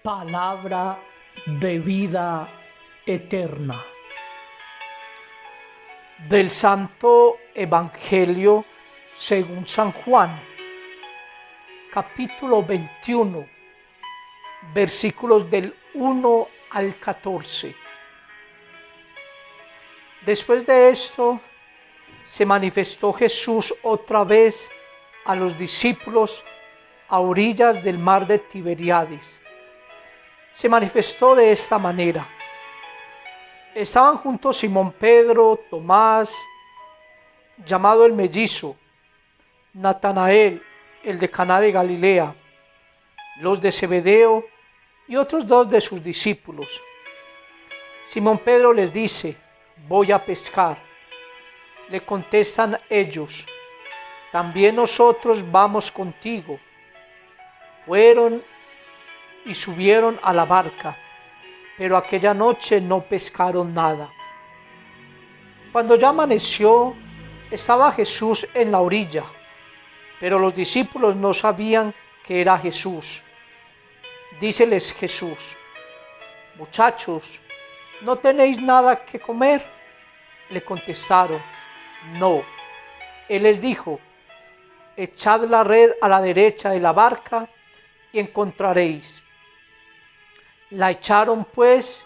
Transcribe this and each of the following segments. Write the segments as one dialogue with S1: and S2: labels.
S1: palabra de vida eterna. Del Santo Evangelio según San Juan, capítulo 21, versículos del 1 al 14. Después de esto, se manifestó Jesús otra vez a los discípulos a orillas del mar de Tiberíades. Se manifestó de esta manera. Estaban juntos Simón Pedro, Tomás, llamado el mellizo, Natanael, el de Caná de Galilea, los de Zebedeo y otros dos de sus discípulos. Simón Pedro les dice: voy a pescar. Le contestan ellos: también nosotros vamos contigo. Fueron y subieron a la barca, pero aquella noche no pescaron nada. Cuando ya amaneció, estaba Jesús en la orilla, pero los discípulos no sabían que era Jesús. Díceles Jesús: muchachos, ¿no tenéis nada que comer? Le contestaron: no. Él les dijo: echad la red a la derecha de la barca y encontraréis. La echaron pues,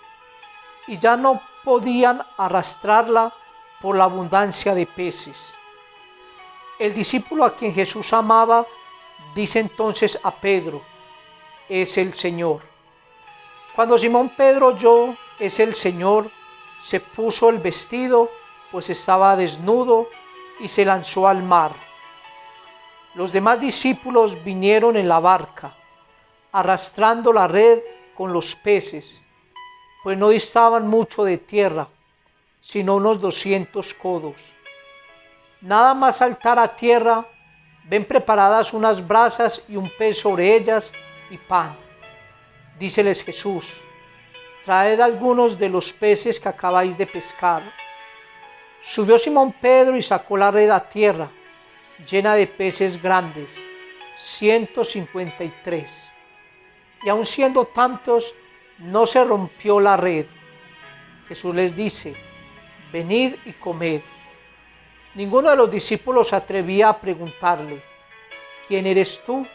S1: y ya no podían arrastrarla por la abundancia de peces. El discípulo a quien Jesús amaba dice entonces a Pedro: es el Señor. Cuando Simón Pedro oyó: es el Señor, se puso el vestido, pues estaba desnudo, y se lanzó al mar. Los demás discípulos vinieron en la barca, arrastrando la red con los peces, pues no distaban mucho de tierra, sino unos 200 codos. Nada más saltar a tierra, ven preparadas unas brasas y un pez sobre ellas y pan. Díceles Jesús: traed algunos de los peces que acabáis de pescar. Subió Simón Pedro y sacó la red a tierra, llena de peces grandes, 153. Y aun siendo tantos, no se rompió la red. Jesús les dice: venid y comed. Ninguno de los discípulos se atrevía a preguntarle: ¿quién eres tú?,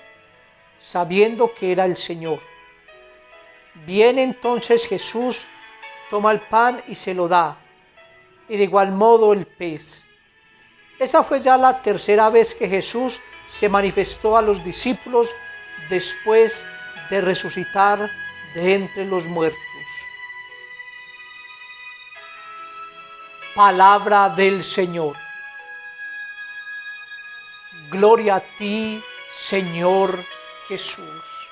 S1: sabiendo que era el Señor. Viene entonces Jesús, toma el pan y se lo da, y de igual modo el pez. Esa fue ya la tercera vez que Jesús se manifestó a los discípulos después de resucitar de entre los muertos. Palabra del Señor. Gloria a ti, Señor Jesús.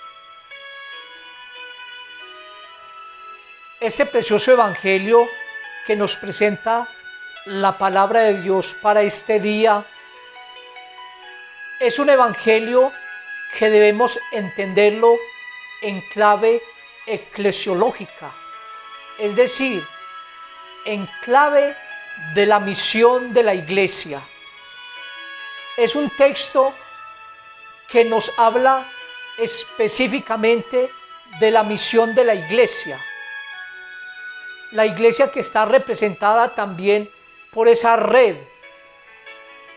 S1: Este precioso evangelio que nos presenta la palabra de Dios para este día es un evangelio que debemos entenderlo en clave eclesiológica, es decir, en clave de la misión de la iglesia. Es un texto que nos habla específicamente de la misión de la iglesia. La iglesia que está representada también por esa red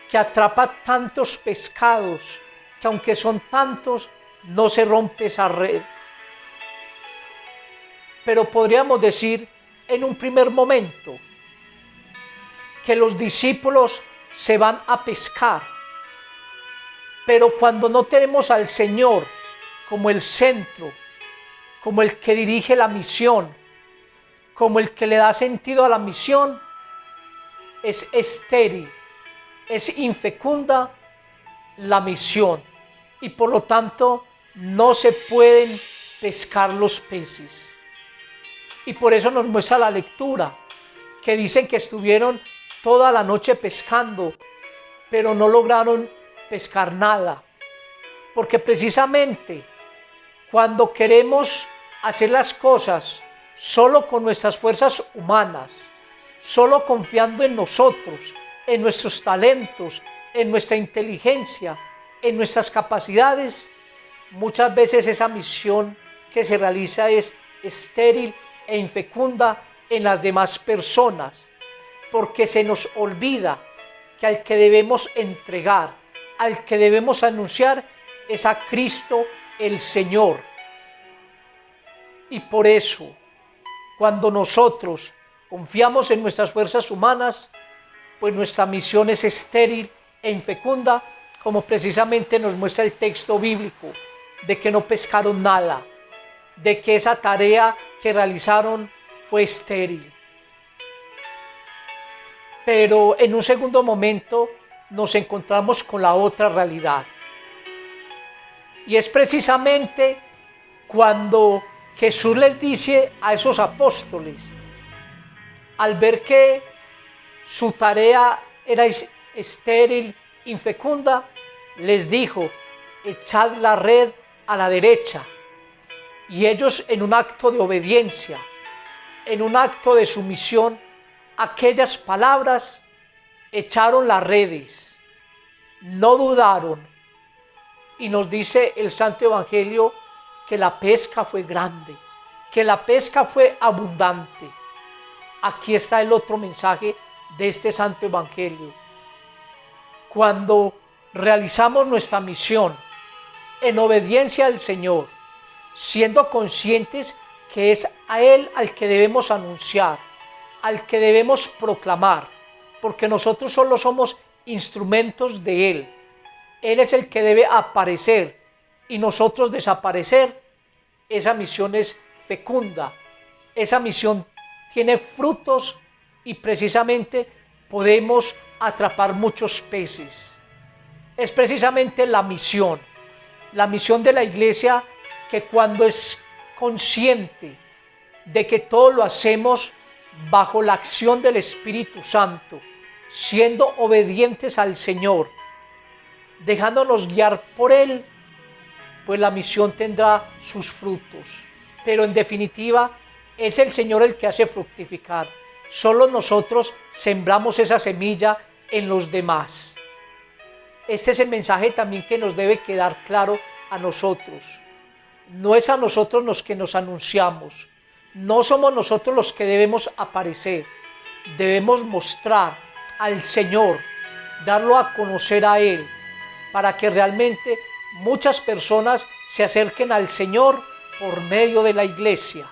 S1: que atrapa tantos pescados, que aunque son tantos, no se rompe esa red. Pero podríamos decir en un primer momento que los discípulos se van a pescar, pero cuando no tenemos al Señor como el centro, como el que dirige la misión, como el que le da sentido a la misión, es estéril, es infecunda la misión, y por lo tanto no se pueden pescar los peces. Y por eso nos muestra la lectura, que dicen que estuvieron toda la noche pescando, pero no lograron pescar nada. Porque precisamente cuando queremos hacer las cosas solo con nuestras fuerzas humanas, solo confiando en nosotros, en nuestros talentos, en nuestra inteligencia, en nuestras capacidades, muchas veces esa misión que se realiza es estéril e infecunda en las demás personas, porque se nos olvida que al que debemos entregar, al que debemos anunciar, es a Cristo el Señor. Y por eso, cuando nosotros confiamos en nuestras fuerzas humanas, pues nuestra misión es estéril e infecunda, como precisamente nos muestra el texto bíblico, de que no pescaron nada, de que esa tarea que realizaron fue estéril. Pero en un segundo momento nos encontramos con la otra realidad. Y es precisamente cuando Jesús les dice a esos apóstoles, al ver que su tarea era estéril, infecunda, les dijo, echad la red a la derecha. Y ellos, en un acto de obediencia, en un acto de sumisión, aquellas palabras, echaron las redes, no dudaron. Y nos dice el Santo Evangelio que la pesca fue grande, que la pesca fue abundante. Aquí está el otro mensaje de este Santo Evangelio. Cuando realizamos nuestra misión en obediencia al Señor, siendo conscientes que es a Él al que debemos anunciar, al que debemos proclamar, porque nosotros solo somos instrumentos de Él. Él es el que debe aparecer y nosotros desaparecer. Esa misión es fecunda, esa misión tiene frutos y precisamente podemos atrapar muchos peces. Es precisamente la misión de la iglesia, que cuando es consciente de que todo lo hacemos bajo la acción del Espíritu Santo, siendo obedientes al Señor, dejándonos guiar por Él, pues la misión tendrá sus frutos. Pero en definitiva, es el Señor el que hace fructificar. Solo nosotros sembramos esa semilla en los demás. Este es el mensaje también que nos debe quedar claro a nosotros. No es a nosotros los que nos anunciamos, no somos nosotros los que debemos aparecer. Debemos mostrar al Señor, darlo a conocer a Él, para que realmente muchas personas se acerquen al Señor por medio de la iglesia,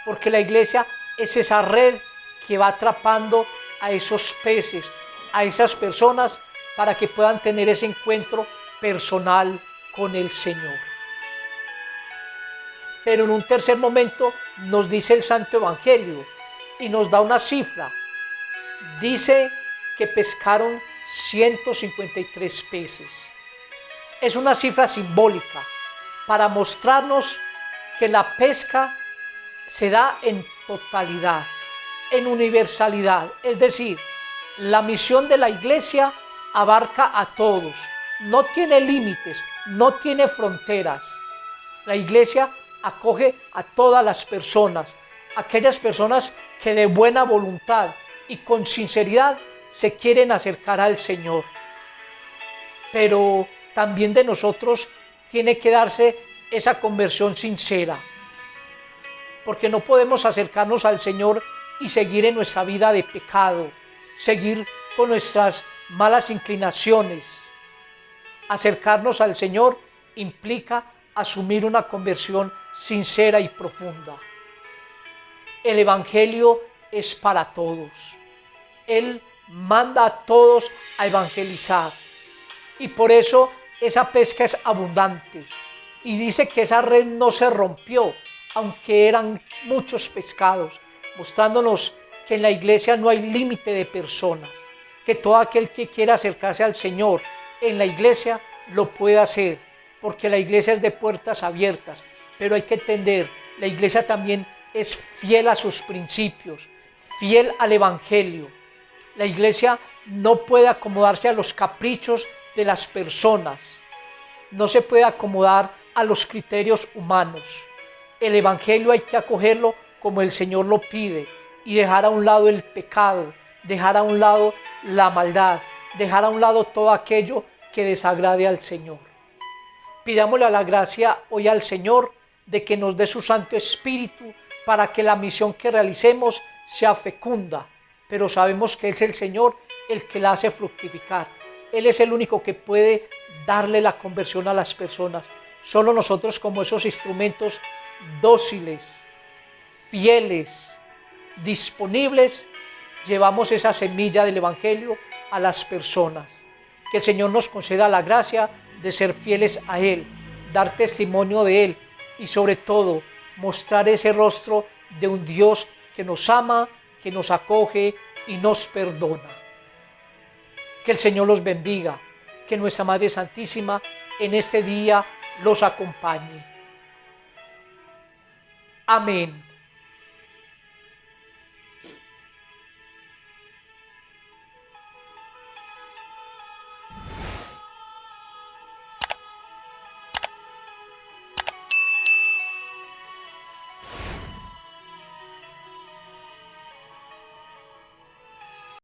S1: porque la iglesia es esa red que va atrapando a esos peces, a esas personas, para que puedan tener ese encuentro personal con el Señor. Pero en un tercer momento nos dice el Santo Evangelio y nos da una cifra. Dice que pescaron 153 peces. Es una cifra simbólica para mostrarnos que la pesca se da en totalidad, en universalidad. Es decir, la misión de la iglesia abarca a todos, no tiene límites, no tiene fronteras. La iglesia acoge a todas las personas, aquellas personas que de buena voluntad y con sinceridad se quieren acercar al Señor. Pero también de nosotros tiene que darse esa conversión sincera, porque no podemos acercarnos al Señor y seguir en nuestra vida de pecado, seguir con nuestras malas inclinaciones. Acercarnos al Señor implica asumir una conversión sincera y profunda. El Evangelio es para todos. Él manda a todos a evangelizar. Y por eso esa pesca es abundante. Y dice que esa red no se rompió, aunque eran muchos pescados, mostrándonos que en la iglesia no hay límite de personas, que todo aquel que quiera acercarse al Señor en la iglesia lo puede hacer, porque la iglesia es de puertas abiertas. Pero hay que entender, la iglesia también es fiel a sus principios, fiel al Evangelio. La iglesia no puede acomodarse a los caprichos de las personas, no se puede acomodar a los criterios humanos. El Evangelio hay que acogerlo como el Señor lo pide y dejar a un lado el pecado, dejar a un lado la maldad, dejar a un lado todo aquello que desagrade al Señor. Pidámosle a la gracia hoy al Señor de que nos dé su Santo Espíritu para que la misión que realicemos sea fecunda, pero sabemos que es el Señor el que la hace fructificar. Él es el único que puede darle la conversión a las personas. Solo nosotros, como esos instrumentos dóciles, fieles, disponibles, llevamos esa semilla del Evangelio a las personas. Que el Señor nos conceda la gracia de ser fieles a Él, dar testimonio de Él y sobre todo mostrar ese rostro de un Dios que nos ama, que nos acoge y nos perdona. Que el Señor los bendiga, que nuestra Madre Santísima en este día los acompañe. Amén.